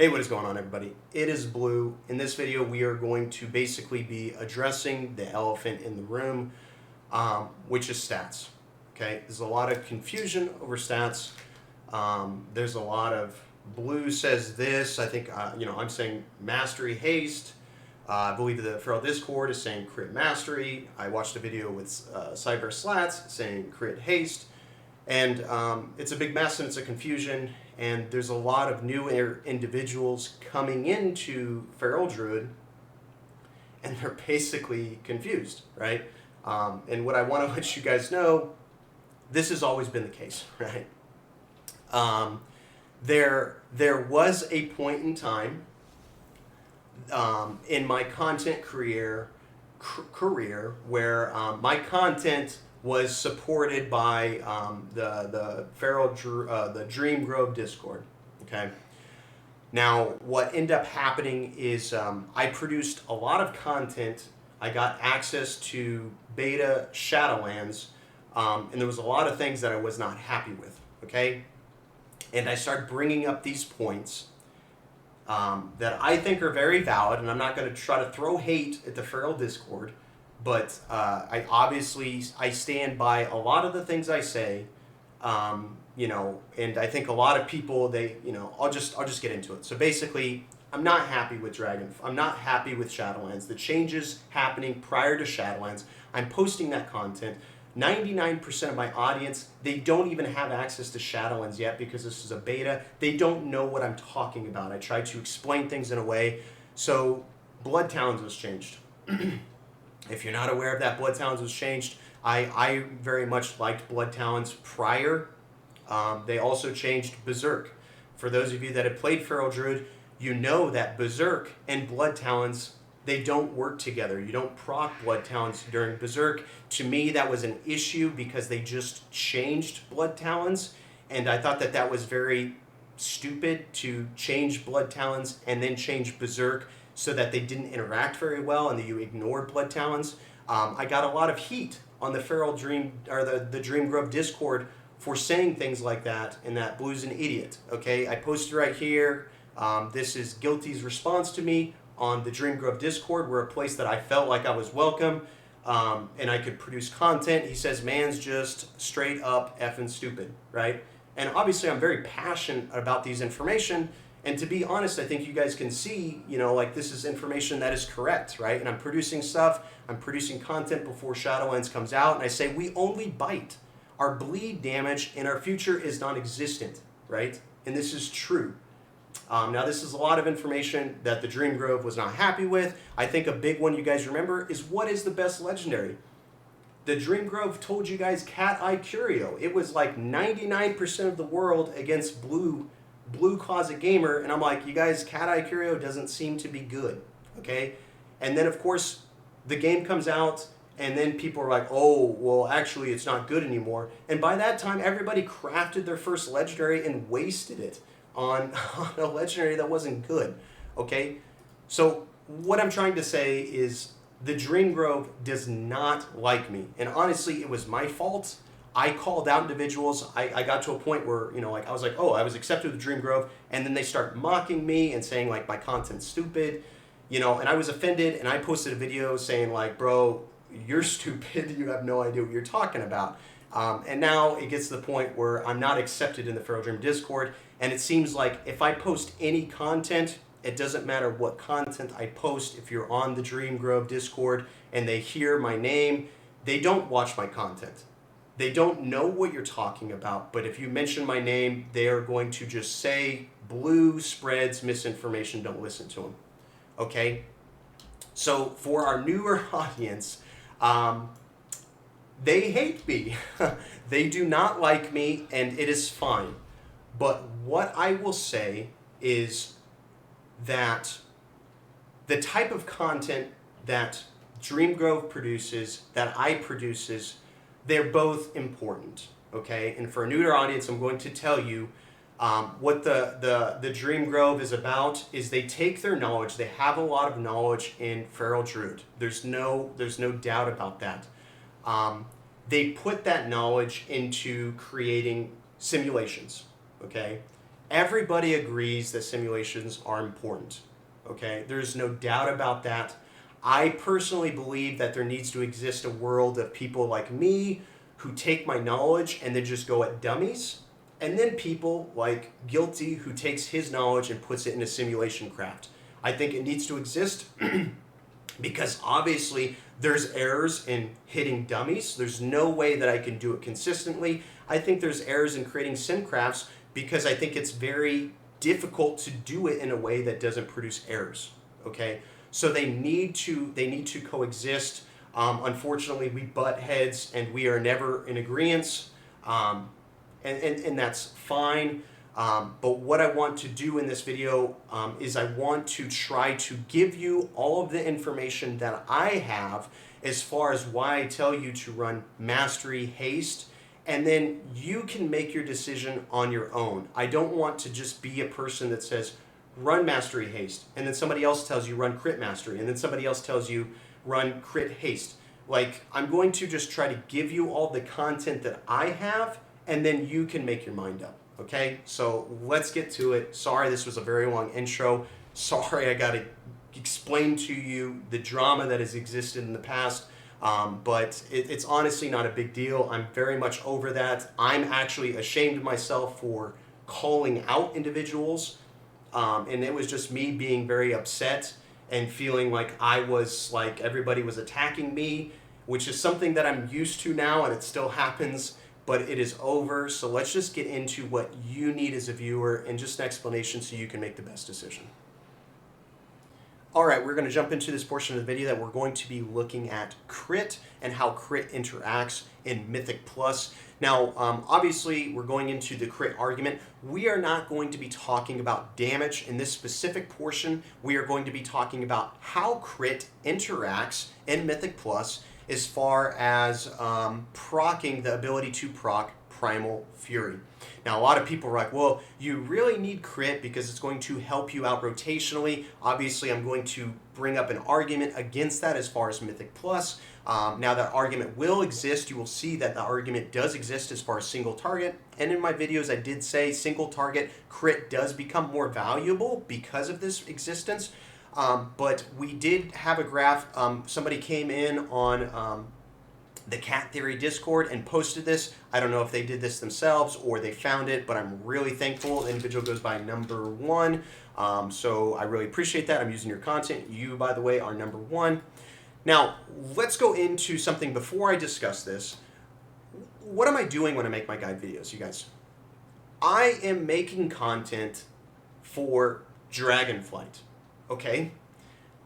Hey, what is going on, everybody? It is Blue. In this video, we are going to basically be addressing the elephant in the room, which is stats. Okay, there's a lot of confusion over stats. There's a lot of Blue says this. I think I'm saying mastery haste. I believe the Feral Discord is saying crit mastery. I watched a video with Cyber Slats saying crit haste. And it's a big mess and it's a confusion, and there's a lot of new individuals coming into Feral Druid, and they're basically confused, right? And what I want to let you guys know, this has always been the case, right? There was a point in time in my content career where my content was supported by the Feral the Dream Grove Discord. Okay. Now, what ended up happening is I produced a lot of content. I got access to beta Shadowlands, and there was a lot of things that I was not happy with. Okay, and I started bringing up these points that I think are very valid, and I'm not going to try to throw hate at the Feral Discord. But I stand by a lot of the things I say, and I think a lot of people, I'll just get into it. So basically, I'm not happy with Dragon. I'm not happy with Shadowlands. The changes happening prior to Shadowlands, I'm posting that content. 99% of my audience, they don't even have access to Shadowlands yet because this is a beta. They don't know what I'm talking about. I try to explain things in a way. So Blood Talons was changed. If you're not aware of that, Blood Talons was changed. I very much liked Blood Talons prior. They also changed Berserk. For those of you that have played Feral Druid, you know that Berserk and Blood Talons, they don't work together. You don't proc Blood Talons during Berserk. To me, that was an issue because they just changed Blood Talons, and I thought that that was very stupid to change Blood Talons and then change Berserk so that they didn't interact very well and that you ignored Blood Talons. I got a lot of heat on the Feral Dream, or the Dream Grove Discord for saying things like that, and that Blue's an idiot, okay? I posted right here, this is Guilty's response to me on the Dream Grove Discord. We're a place that I felt like I was welcome, and I could produce content. He says, man's just straight up effing stupid, right? And obviously I'm very passionate about these information. And to be honest, I think you guys can see, this is information that is correct, right? And I'm producing stuff, I'm producing content before Shadowlands comes out, and I say we only bite. Our bleed damage in our future is non-existent, right? And this is true. Now, this is a lot of information that the Dream Grove was not happy with. I think a big one you guys remember is what is the best legendary? The Dream Grove told you guys Cat Eye Curio. It was like 99% of the world against Blue Closet Gamer, and I'm like, you guys, Cat Eye Curio doesn't seem to be good, okay? And then, of course, the game comes out, and then people are like, oh, well, actually, it's not good anymore. And by that time, everybody crafted their first legendary and wasted it on a legendary that wasn't good, okay? So what I'm trying to say is the Dream Grove does not like me, and honestly, it was my fault. I called out individuals. I got to a point where, I was like, oh, I was accepted with Dream Grove, and then they start mocking me and saying, like, my content's stupid, and I was offended, and I posted a video saying, like, bro, you're stupid, you have no idea what you're talking about. And now it gets to the point where I'm not accepted in the Feral Dream Discord, and it seems like if I post any content, it doesn't matter what content I post. If you're on the Dream Grove Discord and they hear my name, they don't watch my content. They don't know what you're talking about, but if you mention my name, they are going to just say, Blue spreads misinformation, don't listen to him, okay? So for our newer audience, they hate me. They do not like me, and it is fine. But what I will say is that the type of content that Dream Grove produces, that I produces, they're both important, okay? And for a newer audience, I'm going to tell you what the Dream Grove is about is they take their knowledge, they have a lot of knowledge in Feral Druid. There's no doubt about that. They put that knowledge into creating simulations, okay? Everybody agrees that simulations are important. Okay, there's no doubt about that. I personally believe that there needs to exist a world of people like me who take my knowledge and then just go at dummies, and then people like Guilty who takes his knowledge and puts it into simulation craft. I think it needs to exist because obviously there's errors in hitting dummies. There's no way that I can do it consistently. I think there's errors in creating sim crafts because I think it's very difficult to do it in a way that doesn't produce errors. Okay, so they need to coexist. Unfortunately, we butt heads and we are never in agreement, and that's fine. But what I want to do in this video is I want to try to give you all of the information that I have as far as why I tell you to run Mastery Haste, and then you can make your decision on your own. I don't want to just be a person that says run Mastery Haste, and then somebody else tells you run Crit Mastery, and then somebody else tells you run Crit Haste. Like, I'm going to just try to give you all the content that I have, and then you can make your mind up. Okay, so let's get to it. Sorry this was a very long intro. Sorry I got to explain to you the drama that has existed in the past, but it's honestly not a big deal. I'm very much over that. I'm actually ashamed of myself for calling out individuals, and it was just me being very upset and feeling like everybody was attacking me, which is something that I'm used to now, and it still happens. But it is over, so let's just get into what you need as a viewer and just an explanation so you can make the best decision. All right, we're going to jump into this portion of the video that we're going to be looking at crit and how crit interacts in Mythic Plus. Now, obviously, we're going into the crit argument. We are not going to be talking about damage in this specific portion. We are going to be talking about how crit interacts in Mythic Plus as far as proccing the ability to proc Primal Fury. Now, a lot of people are like, well, you really need crit because it's going to help you out rotationally. Obviously, I'm going to bring up an argument against that as far as Mythic Plus. Now, that argument will exist. You will see that the argument does exist as far as single target. And in my videos, I did say single target crit does become more valuable because of this existence. But we did have a graph. Somebody came in on the Cat Theory Discord and posted this. I don't know if they did this themselves or they found it, but I'm really thankful. The individual goes by number 1. So I really appreciate that. I'm using your content. You, by the way, are number 1. Now, let's go into something before I discuss this. What am I doing when I make my guide videos, you guys? I am making content for Dragonflight. Okay?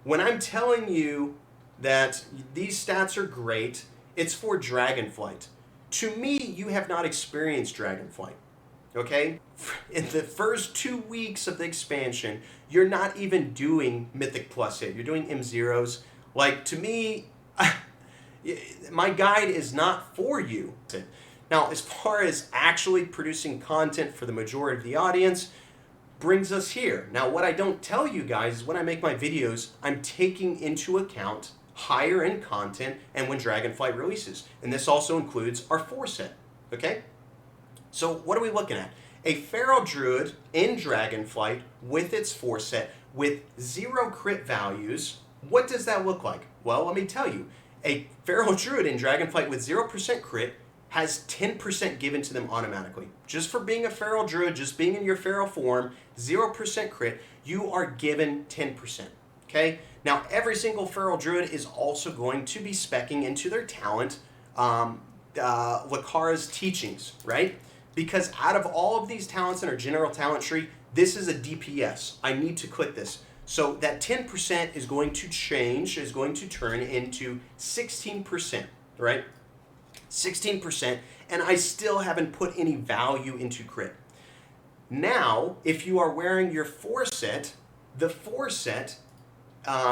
When I'm telling you that these stats are great, it's for Dragonflight. To me, you have not experienced Dragonflight. Okay? In the first 2 weeks of the expansion, you're not even doing Mythic Plus yet. You're doing M0s. Like, to me, my guide is not for you. Now, as far as actually producing content for the majority of the audience, brings us here. Now, what I don't tell you guys is when I make my videos, I'm taking into account higher end content and when Dragonflight releases. And this also includes our 4 set, okay? So what are we looking at? A Feral Druid in Dragonflight with its 4 set with 0 crit values. What does that look like? Well, let me tell you. A Feral Druid in Dragonflight with 0% crit has 10% given to them automatically. Just for being a Feral Druid, just being in your Feral form, 0% crit, you are given 10%, okay? Now, every single Feral Druid is also going to be speccing into their talent, Lakara's Teachings, right? Because out of all of these talents in our general talent tree, this is a DPS. I need to click this. So that 10% is going to change, is going to turn into 16%, right? 16%, and I still haven't put any value into crit. Now, if you are wearing your 4 set, the 4 set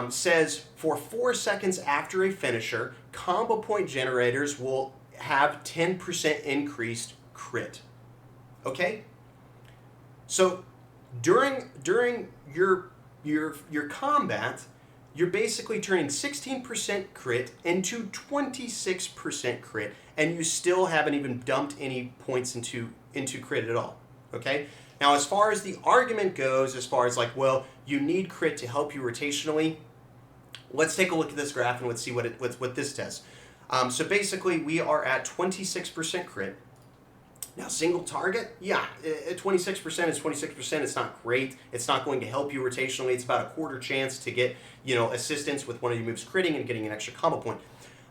says for 4 seconds after a finisher, combo point generators will have 10% increased crit. Okay? So during your combat, you're basically turning 16% crit into 26% crit, and you still haven't even dumped any points into crit at all. Okay? Now, as far as the argument goes, as far as like, well, you need crit to help you rotationally, let's take a look at this graph and let's see what this does. So basically, we are at 26% crit. Now, single target, yeah, 26% is 26%. It's not great. It's not going to help you rotationally. It's about a quarter chance to get, assistance with one of your moves critting and getting an extra combo point.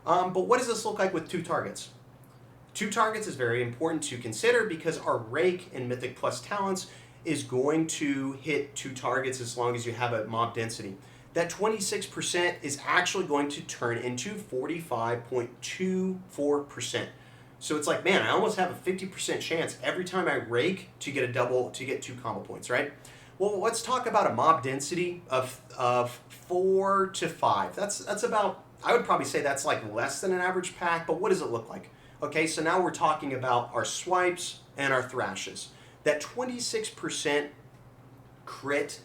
But what does this look like with 2 targets? 2 targets is very important to consider because our Rake in Mythic Plus talents is going to hit 2 targets as long as you have a mob density. That 26% is actually going to turn into 45.24%. So it's like, man, I almost have a 50% chance every time I Rake to get to get 2 combo points, right? Well, let's talk about a mob density of 4 to 5. That's about, I would probably say that's like less than an average pack, but what does it look like? Okay, so now we're talking about our swipes and our thrashes. That 26% crit,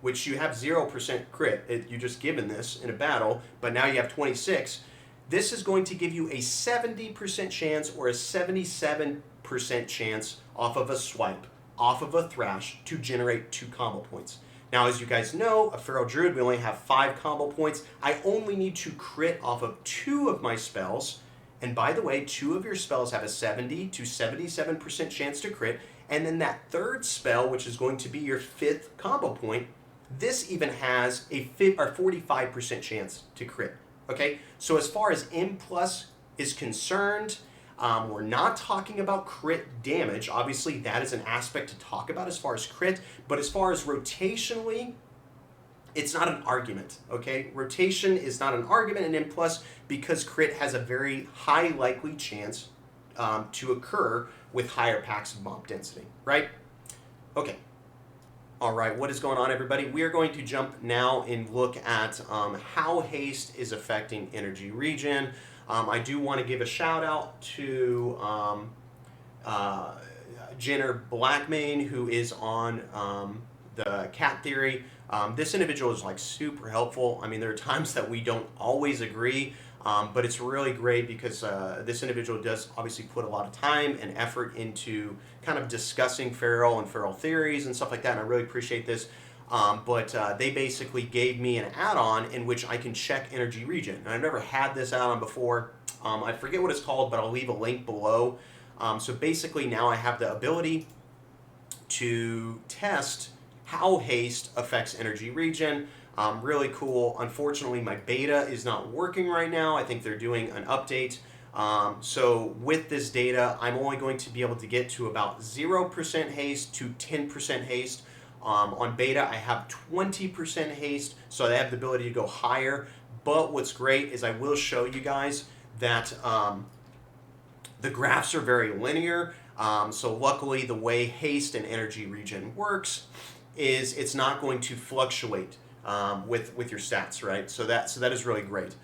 which you have 0% crit, you're just given this in a battle, but now you have 26. This is going to give you a 70% chance or a 77% chance off of a swipe, off of a thrash, to generate 2 combo points. Now, as you guys know, a Feral Druid, we only have 5 combo points. I only need to crit off of 2 of my spells. And by the way, 2 of your spells have a 70 to 77% chance to crit. And then that 3rd spell, which is going to be your 5th combo point, this even has a 45% chance to crit. Okay, so as far as M plus is concerned, we're not talking about crit damage. Obviously, that is an aspect to talk about as far as crit, but as far as rotationally, it's not an argument, okay? Rotation is not an argument in M plus because crit has a very high likely chance to occur with higher packs of mob density, right? Okay. All right, what is going on, everybody? We are going to jump now and look at how Haste is affecting energy regen. I do want to give a shout out to Jenner Blackmane, who is on the Cat Theory. This individual is like super helpful. I mean, there are times that we don't always agree, but it's really great because this individual does obviously put a lot of time and effort into kind of discussing feral and feral theories and stuff like that, and I really appreciate this. But they basically gave me an add-on in which I can check energy regen. And I've never had this add-on before. I forget what it's called, but I'll leave a link below. So basically now I have the ability to test how Haste affects energy regen. Really cool. Unfortunately, my beta is not working right now. I think they're doing an update. So with this data, I'm only going to be able to get to about 0% haste to 10% haste. On beta, I have 20% haste, so I have the ability to go higher. But what's great is I will show you guys that the graphs are very linear. So luckily, the way haste and energy regen works is it's not going to fluctuate with your stats, right? So that is really great.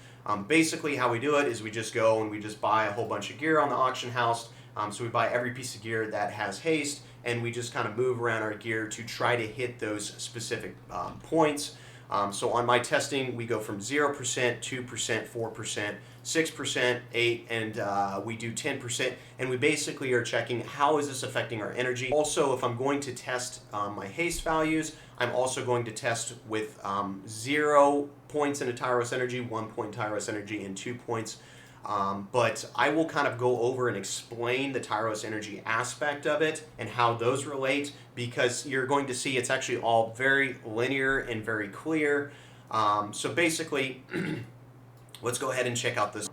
Basically, how we do it is we just go and we just buy a whole bunch of gear on the auction house. So we buy every piece of gear that has haste, and we just kind of move around our gear to try to hit those specific points. So on my testing, we go from 0%, 2%, 4%, 6%, 8%, and we do 10%. And we basically are checking how is this affecting our energy. Also, if I'm going to test my haste values, I'm also going to test with 0 points in a Tyros energy, 1 point Tyros energy, and 2 points. But I will kind of go over and explain the Tyros energy aspect of it and how those relate, because you're going to see it's actually all very linear and very clear. So basically, let's go ahead and check out this.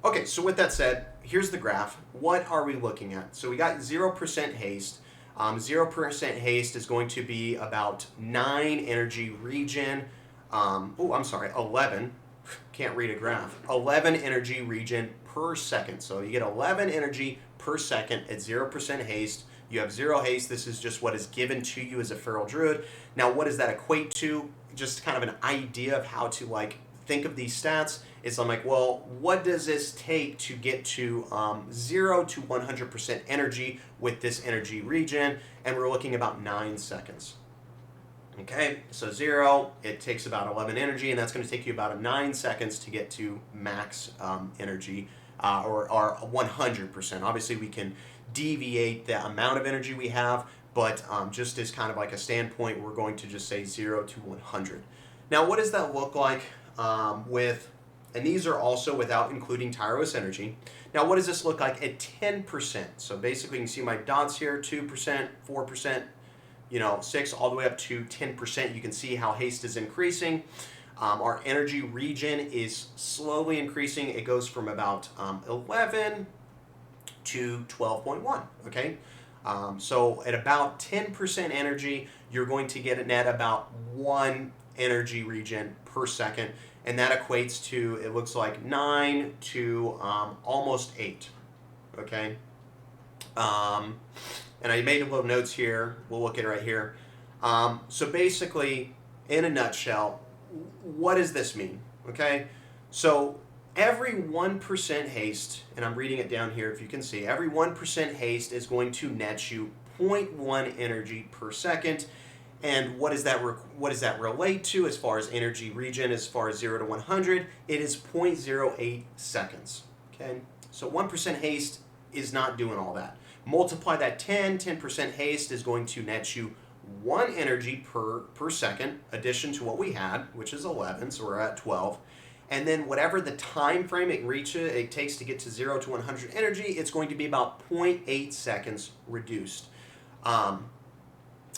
Okay, so with that said, here's the graph. What are we looking at? So we got 0% haste. 0% haste is going to be about 9 energy regen. 11. Can't read a graph. 11 energy regen per second. So you get 11 energy per second at 0% haste. You have 0 haste. This is just what is given to you as a feral druid. Now, what does that equate to? Just kind of an idea of how to think of these stats. Is I'm like, well, what does this take to get to 0 to 100% energy with this energy regen? And we're looking about 9 seconds. Okay, so 0, it takes about 11 energy, and that's going to take you about 9 seconds to get to max energy, or 100%. Obviously, we can deviate the amount of energy we have, but just as kind of like a standpoint, we're going to just say 0 to 100. Now, what does that look like and these are also without including Tyros energy. Now, what does this look like at 10%? So basically, you can see my dots here, 2%, 4%, 6, all the way up to 10%. You can see how haste is increasing. Our energy regen is slowly increasing. It goes from about 11 to 12.1, okay? So at about 10% energy, you're going to get a net about 1 energy regen per second. And that equates to, it looks like 9 to almost 8, okay? And I made a little notes here. We'll look at it right here. So basically, in a nutshell, what does this mean, okay? So every 1% haste, and I'm reading it down here if you can see, every 1% haste is going to net you 0.1 energy per second. And what does that relate to as far as energy regen, as far as 0 to 100? It is 0.08 seconds, okay? So 1% haste is not doing all that. Multiply that 10% haste is going to net you 1 energy per second, addition to what we had, which is 11, so we're at 12. And then whatever the time frame it takes to get to 0 to 100 energy, it's going to be about 0.8 seconds reduced.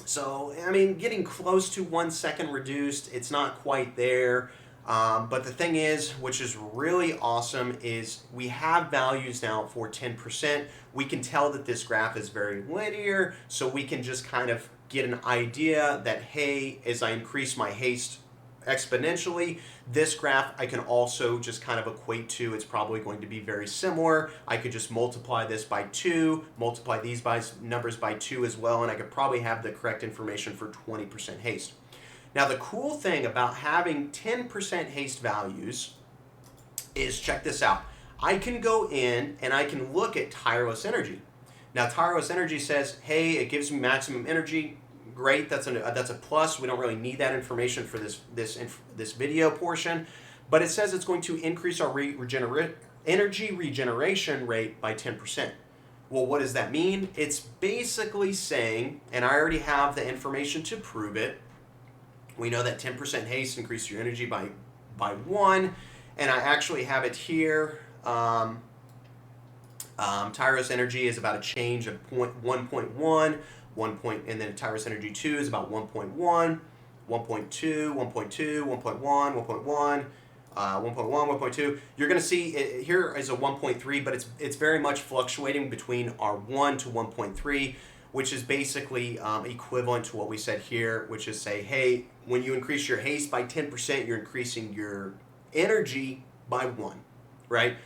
So, I mean, getting close to 1 second reduced, it's not quite there. But the thing is, which is really awesome, is we have values now for 10%. We can tell that this graph is very linear, so we can just kind of get an idea that, hey, as I increase my haste exponentially, this graph I can also just kind of equate to, it's probably going to be very similar. I could just multiply this by 2, multiply these numbers by 2 as well, and I could probably have the correct information for 20% haste. Now, the cool thing about having 10% haste values is, check this out. I can go in and I can look at Tyros energy. Now, Tyros energy says, hey, it gives me maximum energy. Great, that's a plus. We don't really need that information for this video portion, but it says it's going to increase our energy regeneration rate by 10%. Well, what does that mean? It's basically saying, and I already have the information to prove it. We know that 10% haste increases your energy by 1, and I actually have it here. Tyros energy is about a change of 1.1. And then Tyros Energy 2 is about 1.1, 1.2, 1.2, 1.1, 1.1, 1.2. You're going to see here is a 1.3, but it's very much fluctuating between our 1 to 1.3, which is basically equivalent to what we said here, which is say, hey, when you increase your haste by 10%, you're increasing your energy by 1, right?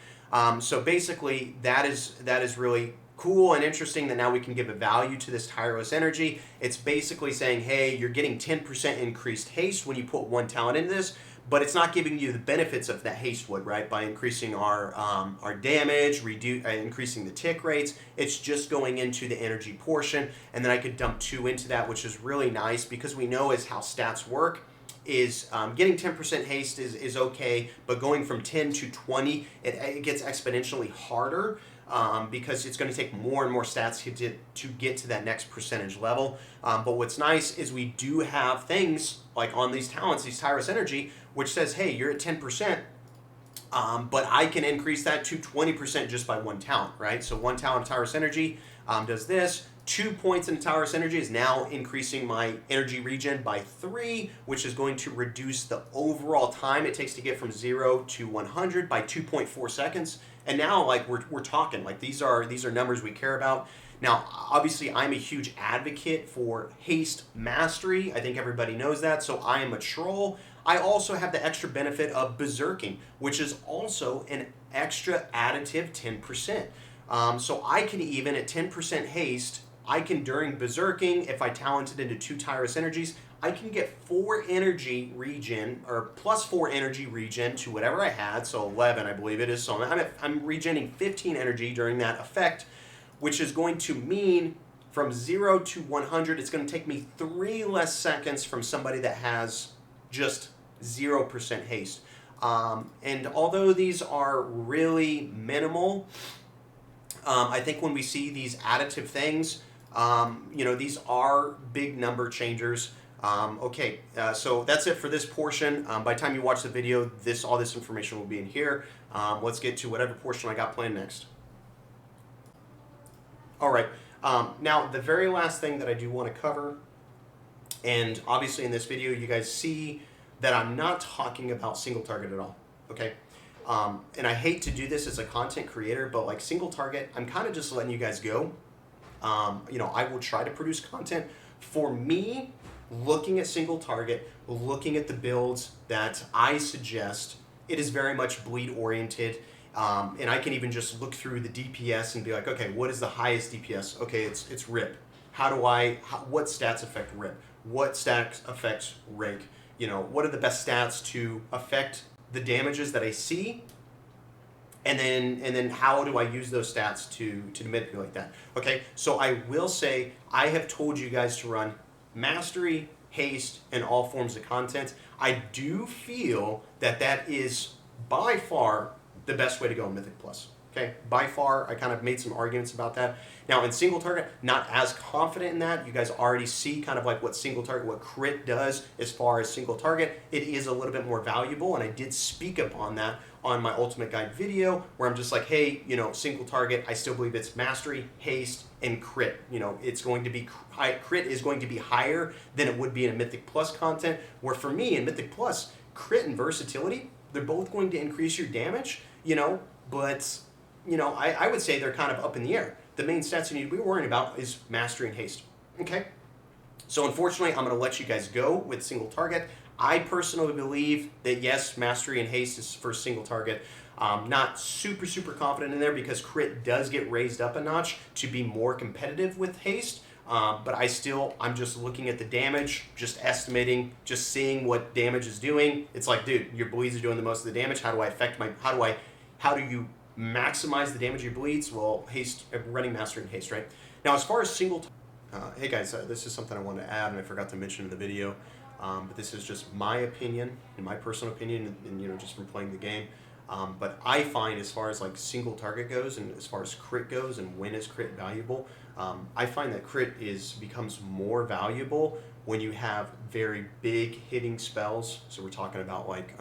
So basically, that is really cool and interesting that now we can give a value to this Tyros energy. It's basically saying, hey, you're getting 10% increased haste when you put 1 talent into this, but it's not giving you the benefits of that haste would, right? By increasing our damage, increasing the tick rates. It's just going into the energy portion, and then I could dump 2 into that, which is really nice because we know as how stats work is getting 10% haste is okay, but going from 10 to 20, it gets exponentially harder. Because it's going to take more and more stats to get to that next percentage level. But what's nice is we do have things like on these talents, these Tyros energy, which says, hey, you're at 10%, but I can increase that to 20% just by 1 talent, right? So 1 talent of Tyros energy does this. 2 points in Tyros energy is now increasing my energy regen by 3, which is going to reduce the overall time it takes to get from 0 to 100 by 2.4 seconds. And now, like, we're talking, like, these are numbers we care about. Now, obviously, I'm a huge advocate for haste mastery. I think everybody knows that, so I am a troll. I also have the extra benefit of berserking, which is also an extra additive 10%. So I can even, at 10% haste, I can, during berserking, if I talented into 2 Tyros energies, I can get 4 energy regen, or plus 4 energy regen to whatever I had, so 11 I believe it is, so I'm regenerating 15 energy during that effect, which is going to mean from 0 to 100, it's going to take me 3 less seconds from somebody that has just 0% haste. And although these are really minimal, I think when we see these additive things, these are big number changers. So that's it for this portion. By the time you watch the video, all this information will be in here. Let's get to whatever portion I got planned next. All right. Now, the very last thing that I do want to cover, and obviously in this video, you guys see that I'm not talking about single target at all, okay? And I hate to do this as a content creator, but like single target, I'm kind of just letting you guys go. I will try to produce content. For me, looking at single target, looking at the builds that I suggest, it is very much bleed oriented. And I can even just look through the DPS and be like, okay, what is the highest DPS? Okay, it's RIP. What stats affect RIP? What stats affects rank? What are the best stats to affect the damages that I see? And then how do I use those stats to manipulate that? Okay, so I will say I have told you guys to run Mastery, Haste, and all forms of content. I do feel that is by far the best way to go in Mythic Plus. Okay, by far, I kind of made some arguments about that. Now in single target, not as confident in that. You guys already see kind of like what single target, what crit does as far as single target. It is a little bit more valuable, and I did speak upon that on my Ultimate Guide video, where I'm just like, hey, single target, I still believe it's Mastery, Haste, and crit. It's going to be crit is going to be higher than it would be in a Mythic Plus content, where for me in Mythic Plus, crit and versatility, they're both going to increase your damage, but I would say they're kind of up in the air. The main stats you need to be worrying about is Mastery and Haste. Okay? So unfortunately, I'm going to let you guys go with single target. I personally believe that yes, Mastery and Haste is for single target. Not super, super confident in there because crit does get raised up a notch to be more competitive with Haste. But I'm just looking at the damage, just estimating, just seeing what damage is doing. It's like, dude, your bleeds are doing the most of the damage. How do you maximize the damage of your bleeds? Well, Haste, running Mastery and Haste, right? Now, as far as single, hey guys, this is something I wanted to add and I forgot to mention in the video, but this is just my opinion, and my personal opinion, and just from playing the game. But I find as far as like single target goes, and as far as crit goes, and when is crit valuable, I find that crit becomes more valuable when you have very big hitting spells. So we're talking about like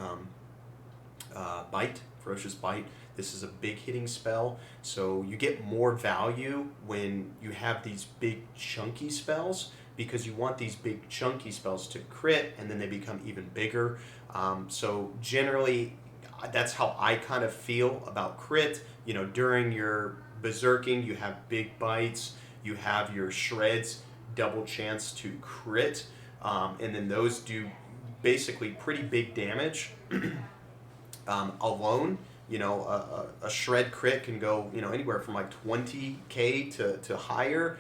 Bite, Ferocious Bite. This is a big hitting spell, so you get more value when you have these big chunky spells, because you want these big chunky spells to crit, and then they become even bigger. So generally, that's how I kind of feel about crit. During your berserking, you have big bites, you have your shreds, double chance to crit, and then those do basically pretty big damage alone. A shred crit can go, anywhere from like 20k to higher.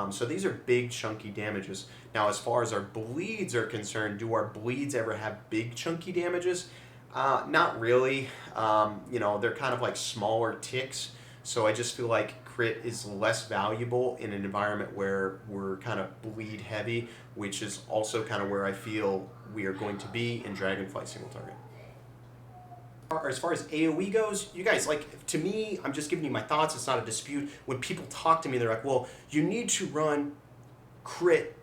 So these are big chunky damages. Now, as far as our bleeds are concerned, do our bleeds ever have big chunky damages? Not really. They're kind of like smaller ticks. So I just feel like crit is less valuable in an environment where we're kind of bleed heavy, which is also kind of where I feel we are going to be in Dragonflight single target. As far as AoE goes, you guys, like, to me, I'm just giving you my thoughts. It's not a dispute. When people talk to me, they're like, well, you need to run crit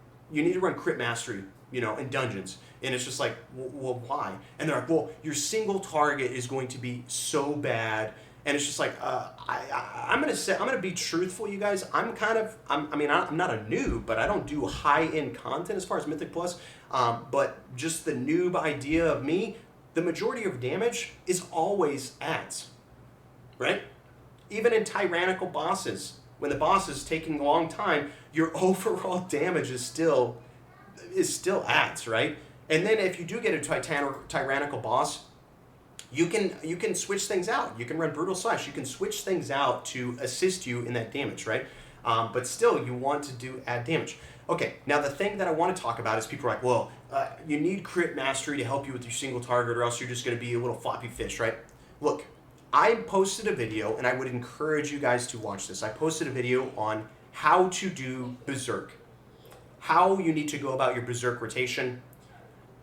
mastery, in dungeons. And it's just like, well, why? And they're like, well, your single target is going to be so bad. And it's just like, I'm gonna be truthful, you guys. I'm not a noob, but I don't do high-end content as far as Mythic Plus. But just the noob idea of me, the majority of damage is always ads, right? Even in tyrannical bosses, when the boss is taking a long time, your overall damage is still ads, right? And then if you do get a tyrannical boss, you can switch things out. You can run Brutal Slash. You can switch things out to assist you in that damage, right? But still, you want to add damage. Okay, now the thing that I want to talk about is people are like, well, you need crit mastery to help you with your single target, or else you're just going to be a little floppy fish, right? Look, I posted a video, and I would encourage you guys to watch this. I posted a video on how to do Berserk, how you need to go about your Berserk rotation.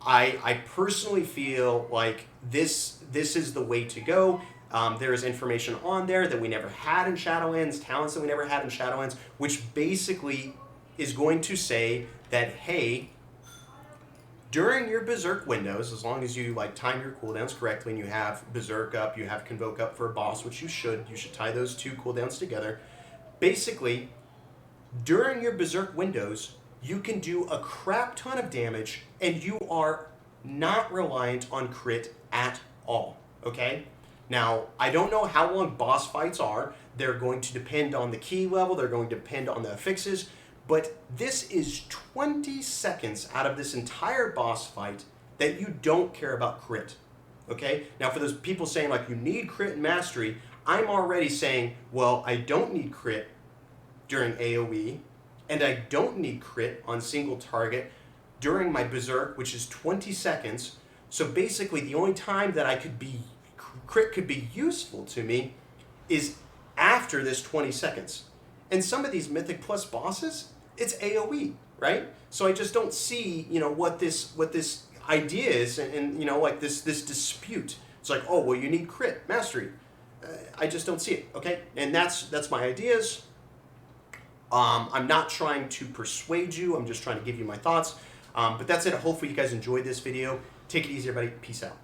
I personally feel like this is the way to go. There is information on there that we never had in Shadowlands, talents that we never had in Shadowlands, which basically is going to say that, hey, during your Berserk windows, as long as you like time your cooldowns correctly and you have Berserk up, you have Convoke up for a boss, which you should tie those two cooldowns together. Basically, during your Berserk windows, you can do a crap ton of damage and you are not reliant on crit at all, okay? Now, I don't know how long boss fights are. They're going to depend on the key level, they're going to depend on the affixes, but this is 20 seconds out of this entire boss fight that you don't care about crit, okay? Now, for those people saying, like, you need crit and mastery, I'm already saying, well, I don't need crit during AoE, and I don't need crit on single target during my Berserk, which is 20 seconds. So basically, the only time that crit could be useful to me is after this 20 seconds. And some of these Mythic Plus bosses, it's AoE, right? So I just don't see, what this idea is, and like this dispute. It's like, oh, well, you need crit mastery. I just don't see it. Okay, and that's my ideas. I'm not trying to persuade you. I'm just trying to give you my thoughts. But that's it. Hopefully you guys enjoyed this video. Take it easy, everybody. Peace out.